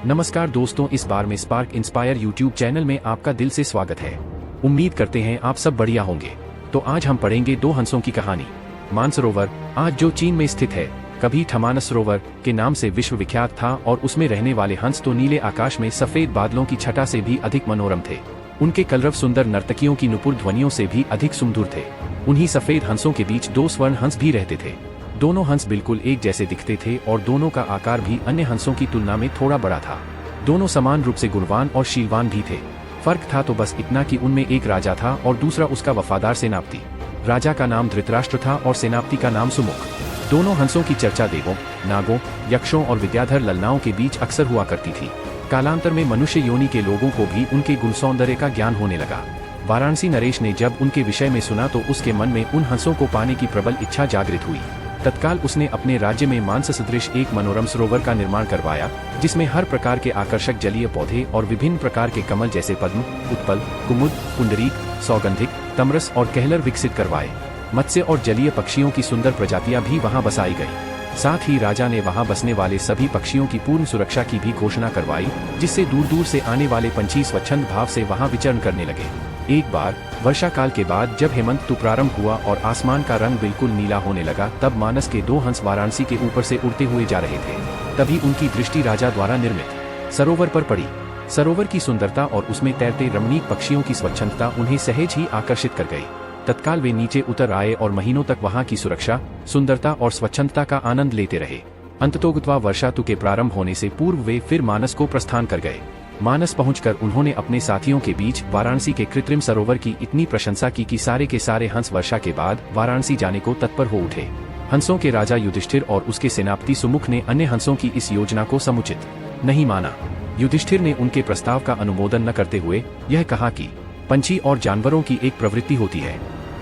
नमस्कार दोस्तों, इस बार में स्पार्क इंस्पायर यूट्यूब चैनल में आपका दिल से स्वागत है। उम्मीद करते हैं आप सब बढ़िया होंगे। तो आज हम पढ़ेंगे दो हंसों की कहानी। मानसरोवर, आज जो चीन में स्थित है, कभी ठमानस सरोवर के नाम से विश्व विख्यात था और उसमें रहने वाले हंस तो नीले आकाश में सफेद बादलों की छटा से भी अधिक मनोरम थे। उनके कलरव सुंदर नर्तकियों की नुपुर ध्वनियों से भी अधिक सुमधुर थे। उन्हीं सफेद हंसों के बीच दो स्वर्ण हंस भी रहते थे। दोनों हंस बिल्कुल एक जैसे दिखते थे और दोनों का आकार भी अन्य हंसों की तुलना में थोड़ा बड़ा था। दोनों समान रूप से गुणवान और शीलवान भी थे। फर्क था तो बस इतना कि उनमें एक राजा था और दूसरा उसका वफादार सेनापति। राजा का नाम धृतराष्ट्र था और सेनापति का नाम सुमुख। दोनों हंसों की चर्चा देवों, नागों, यक्षों और विद्याधर ललनाओं के बीच अक्सर हुआ करती थी। कालांतर में मनुष्य योनि के लोगों को भी उनके गुण सौंदर्य का ज्ञान होने लगा। वाराणसी नरेश ने जब उनके विषय में सुना तो उसके मन में उन हंसों को पाने की प्रबल इच्छा जागृत हुई। तत्काल उसने अपने राज्य में मानस सदृश एक मनोरम सरोवर का निर्माण करवाया, जिसमें हर प्रकार के आकर्षक जलीय पौधे और विभिन्न प्रकार के कमल जैसे पद्म, उत्पल, कुमुद, पुंडरीक, सौगंधिक, तमरस और कहलर विकसित करवाए। मत्स्य और जलीय पक्षियों की सुंदर प्रजातियां भी वहां बसाई गई। साथ ही राजा ने वहां बसने वाले सभी पक्षियों की पूर्ण सुरक्षा की भी घोषणा करवाई, जिससे दूर दूर से आने वाले पंछी स्वच्छंद भाव से वहां विचरण करने लगे। एक बार वर्षा काल के बाद जब हेमंत ऋतु प्रारंभ हुआ और आसमान का रंग बिल्कुल नीला होने लगा, तब मानस के दो हंस वाराणसी के ऊपर से उड़ते हुए जा रहे थे। तभी उनकी दृष्टि राजा द्वारा निर्मित सरोवर पर पड़ी। सरोवर की सुंदरता और उसमें तैरते रमणीक पक्षियों की स्वच्छंदता उन्हें सहज ही आकर्षित कर गई। तत्काल वे नीचे उतर आए और महीनों तक वहां की सुरक्षा, सुंदरता और स्वच्छंदता का आनंद लेते रहे। अंततोगत्वा वर्षा ऋतु के प्रारंभ होने से पूर्व वे फिर मानस को प्रस्थान कर गए। मानस पहुंचकर उन्होंने अपने साथियों के बीच वाराणसी के कृत्रिम सरोवर की इतनी प्रशंसा की कि सारे के सारे हंस वर्षा के बाद वाराणसी जाने को तत्पर हो उठे। हंसों के राजा युधिष्ठिर और उसके सेनापति सुमुख ने अन्य हंसों की इस योजना को समुचित नहीं माना। युधिष्ठिर ने उनके प्रस्ताव का अनुमोदन न करते हुए यह कहा कि पंछी और जानवरों की एक प्रवृत्ति होती है,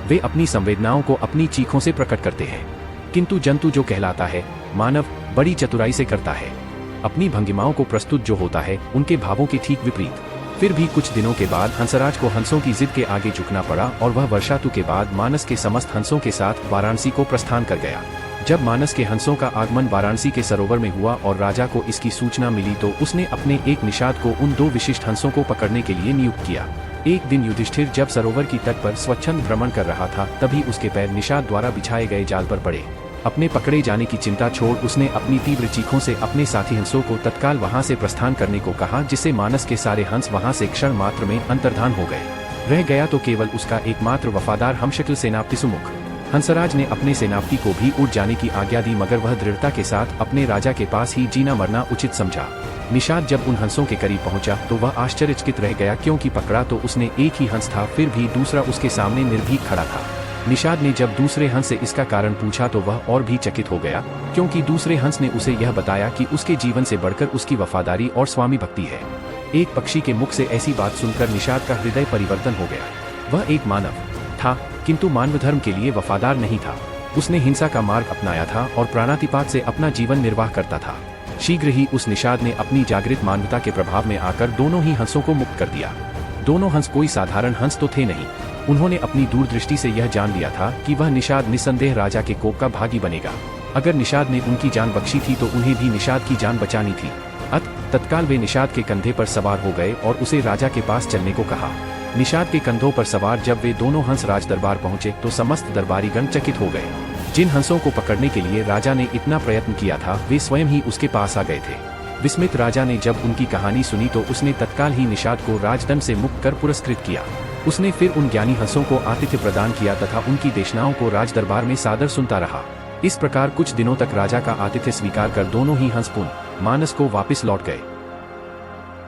वे अपनी संवेदनाओं को अपनी चीखों से प्रकट करते हैं, किंतु जंतु जो कहलाता है, मानव बड़ी चतुराई से करता है। अपनी भंगिमाओं को प्रस्तुत जो होता है, उनके भावों के ठीक विपरीत। फिर भी कुछ दिनों के बाद हंसराज को हंसों की जिद के आगे झुकना पड़ा और वह वर्षा ऋतु के बाद मानस के समस्त हंसों के साथ वाराणसी को प्रस्थान कर गया। जब मानस के हंसों का आगमन वाराणसी के सरोवर में हुआ और राजा को इसकी सूचना मिली तो उसने अपने एक निषाद को उन दो विशिष्ट हंसों को पकड़ने के लिए नियुक्त किया। एक दिन युधिष्ठिर जब सरोवर की तट पर स्वच्छंद भ्रमण कर रहा था, तभी उसके पैर निषाद द्वारा बिछाए गए जाल पर पड़े। अपने पकड़े जाने की चिंता छोड़ उसने अपनी तीव्र चीखों से अपने साथी हंसों को तत्काल वहां से प्रस्थान करने को कहा, जिससे मानस के सारे हंस वहां से क्षण मात्र में अंतर्धान हो गए। रह गया तो केवल उसका एकमात्र वफादार हमशक्ल सेनापति सुमुख। हंसराज ने अपने सेनापति को भी उड़ जाने की आज्ञा दी, मगर वह दृढ़ता के साथ अपने राजा के पास ही जीना मरना उचित समझा। निषाद जब उन हंसों के करीब पहुंचा तो वह आश्चर्यचकित रह गया, क्योंकि पकड़ा तो उसने एक ही हंस था, फिर भी दूसरा उसके सामने निर्भीक खड़ा था। निषाद ने जब दूसरे हंस से इसका कारण पूछा तो वह और भी चकित हो गया, क्योंकि दूसरे हंस ने उसे यह बताया कि उसके जीवन से बढ़कर उसकी वफादारी और स्वामी भक्ति है। एक पक्षी के मुख से ऐसी बात सुनकर निषाद का हृदय परिवर्तन हो गया। वह एक मानव था, किंतु मानव धर्म के लिए वफादार नहीं था। उसने हिंसा का मार्ग अपनाया था और प्राणातिपात से अपना जीवन निर्वाह करता था। शीघ्र ही उस निषाद ने अपनी जागृत मानवता के प्रभाव में आकर दोनों ही हंसों को मुक्त कर दिया। दोनों हंस कोई साधारण हंस तो थे नहीं। उन्होंने अपनी दूरदृष्टि से यह जान लिया था कि वह निषाद निस्संदेह राजा के कोप का भागी बनेगा। अगर निषाद ने उनकी जान बख्शी थी तो उन्हें भी निषाद की जान बचानी थी। तत्काल वे निषाद के कंधे पर सवार हो गए और उसे राजा के पास चलने को कहा। निषाद के कंधों पर सवार जब वे दोनों हंस राज दरबार पहुंचे तो समस्त दरबारीगण चकित हो गए। जिन हंसों को पकड़ने के लिए राजा ने इतना प्रयत्न किया था, वे स्वयं ही उसके पास आ गए थे। विस्मित राजा ने जब उनकी कहानी सुनी तो उसने तत्काल ही निषाद को राजदंड से मुक्त कर पुरस्कृत किया। उसने फिर उन ज्ञानी हंसों को आतिथ्य प्रदान किया तथा उनकी देशनाओं को राज दरबार में सादर सुनता रहा। इस प्रकार कुछ दिनों तक राजा का आतिथ्य स्वीकार कर दोनों ही हंस पुनः मानस को वापस लौट गए।